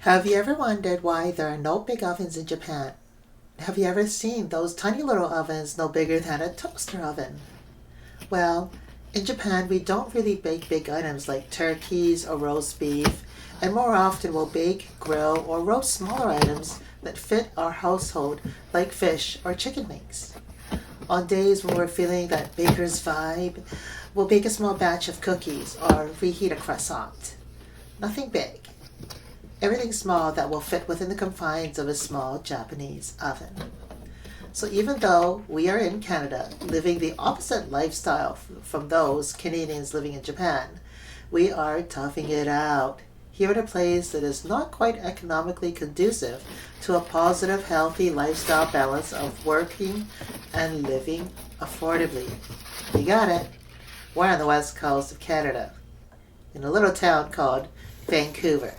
Have you ever wondered why there are no big ovens in Japan? Have you ever seen those tiny little ovens no bigger than a toaster oven? Well, in Japan we don't really bake big items like turkeys or roast beef, and more often we'll bake, grill, or roast smaller items that fit our household like fish or chicken wings. On days when we're feeling that baker's vibe, we'll bake a small batch of cookies or reheat a croissant. Nothing big. Everything small that will fit within the confines of a small Japanese oven. So even though we are in Canada, living the opposite lifestyle from those Canadians living in Japan, we are toughing it out here at a place that is not quite economically conducive to a positive, healthy lifestyle balance of working and living affordably. You got it. We're on the west coast of Canada, in a little town called Vancouver.